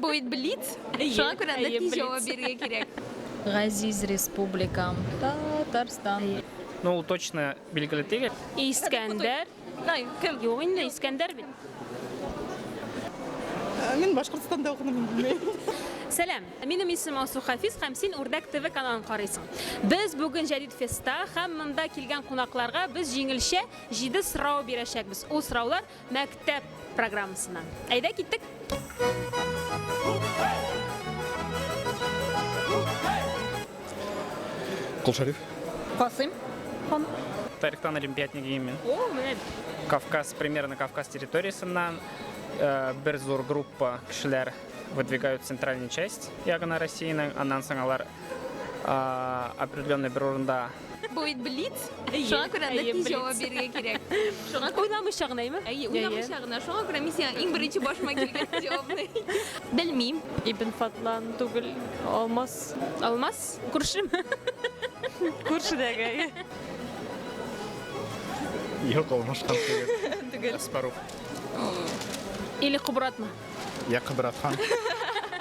Будет блиц. Шуңа күрә нәтиҗә җавап бирергә кирәк. Газиз республикам, Татарстан. Ну, ул точно билгеле түгел. Искәндәр. Кем? Юк инде Искәндәр бит. Мен Башкортстанда укыдым, билмейм. Сәлам, минем исем Алсу Хафиз һәм син Үрдәк ТВ каналын карыйсың. Без бүген Җәдид фестта һәм монда килгән кунакларга без җиңелчә 7 сорау бирәчәкбез. Ул сораулар мәктәп программасына. Әйдә киттек. Кулшариф. Касым. Тарихтан олимпиаднигы мен. О, менә Кавказ, примерно Кавказ территориясынан бер зур группа кешеләр выдвигают центральную часть ягына Россиянең, аннан соң алар определенный бер урында Будет блиц. Шуңа күрә нәтиҗә җавап бирергә кирәк. Шуңа уйламыйча гынаймы? уйламыйча гына. Шуңа күрә мин сиңа иң беренче башыма килгән җавапны белмим. Ибн Фатлан түгел, Алмаз. Алмаз, күршем. Күршедәге. Юк, алмашкан түгел. Аспаров. Или Кубратма. Я Кыбырат хан.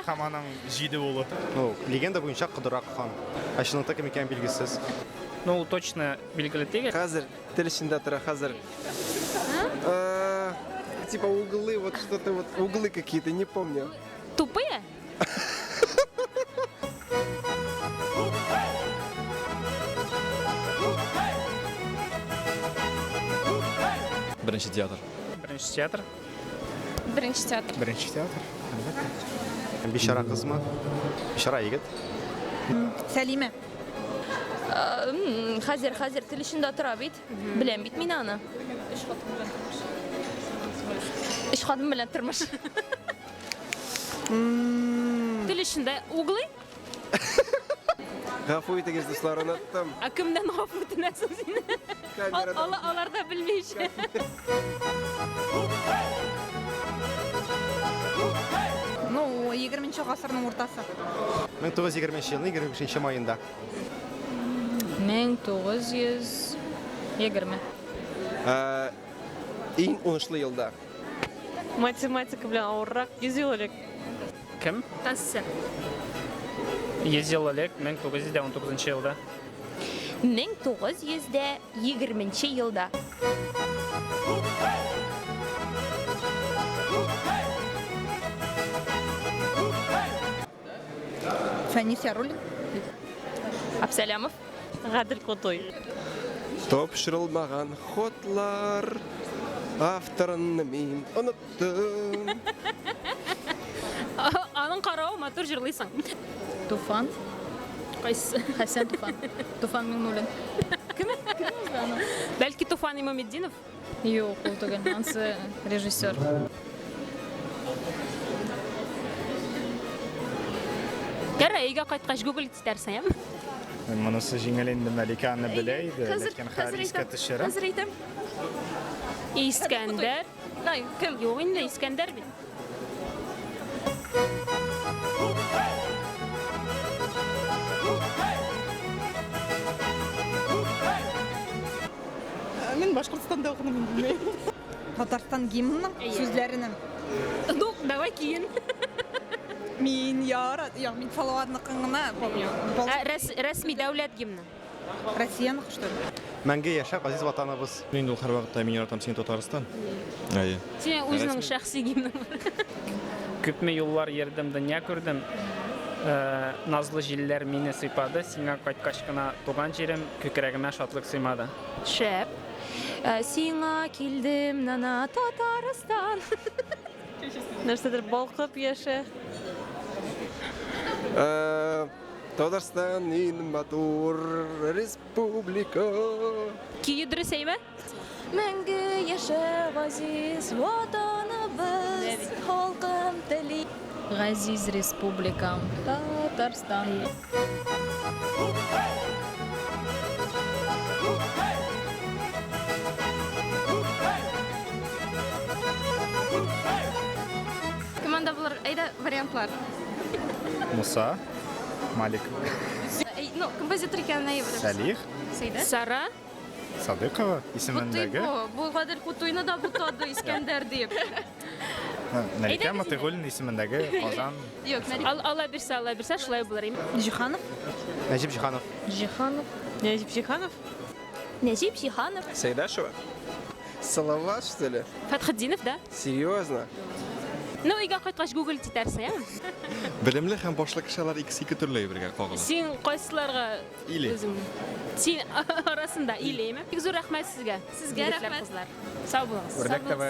Һәм аның 7 улы. Ну, легенда буенча Кыдырак хан. Ачылында кем икән билгесез. Ну, ул точно билгеле түгел. Хәзер тел эчендә тора хәзер. Типа углы, вот что-то вот углы какие-то, не помню. Тупые? Беренче театр. Беренче театр. Беренче театр. Беренче театр. Бишара кызмы? Бишара егет. Сәлимә. Хәзер тел эчендә тора бит. Беләм бит мин аны. Эш хатын белән тормыш. Тел эчендә углый? Гафу итегез, дуслар, оныттым. Кемдән гафу үтенәсең син? Камерадан. Алар да белмәйчә. Ну, 20-нче гасырның уртасы. 1920 елның 25 майында. 1920. Иң уңышлы елда. Математика белән авыррак 100 ел элек. Кем? Тассы. Езел Олег 1919 елда. 1920 елда. Фәнис Яруллин. Абсалямов. Гадел Котой. Топшырылмаган хотлар. Авторын мин оныттым. Аның каравы матур җырлыйсың. Туфан. Кайсы? Хәсән Туфан. Туфан Миңнуллин. Бәлки Туфан Имаметдинов? Юк, ул түгел. Ансы режиссер. Кәрә өйгә кайткач Google итәрсең, яме? Монысы җиңел инде, Мәликә аны белә иде, ләкин Харискә төшерә. Хәзер әйтәм. Искәндәр. Кем? Юк инде Искәндәр бит. Мен Башкортстанда укыдым, билмейм. Татарстан гимнының сүзләренең. Ну, давай киен. Мин мин Салаватныкын гына помню. Рәсми дәүләт гимны. Россияны что ли? Мәңге яшә газиз ватаныбыз. Мин ул һәрвакытта мин яратам син Татарстан. Әйе. Син үзенең шәхси гимның. Күпме юллар йөрдем, дөнья күрдем. Назлы җилләр мине сыйпады, сиңа кайткач кына туган җирем күкрәгемә шатлык сыймады. Шәп. Сиңа килдем, нана Татарстан. Нәрсәдер балкып яшә. Татарстан ин матур республика. Кие дөрес әйме? Мәңге яшә газиз ватаныбыз, халкым тели. Газиз республикам, Татарстан. Команда булыр, әйдә вариантлар. Муса, Малик, Ну, композитор икәнен әйбер. Салих, Сара. Садыкова исемендәге. Бу Гадел Кутуйны да бутады Искәндәр дип. Мәлика Матыйгуллина исемендәге Казан. Yok, Алла бирсә, шулай булыр. Жиханов. Нәҗип Җиһанов. Жиханов. Нәҗип Жиханов. Necip Şihanov. Сайдашева? Салават, что ли? Фатхетдинов, да? Серьезно? Ну, үйгә кайткач Google титәрсә, я. Белемле һәм башлы кешеләр икесе төрле бергә кагыла. Син кайсыларга Иле. үзең? Син арасында илеме? Бик зур рәхмәт сезгә. Сезгә Егетләр, рәхмәт. кызлар. Сау булыгыз. Үрдәк ТВ.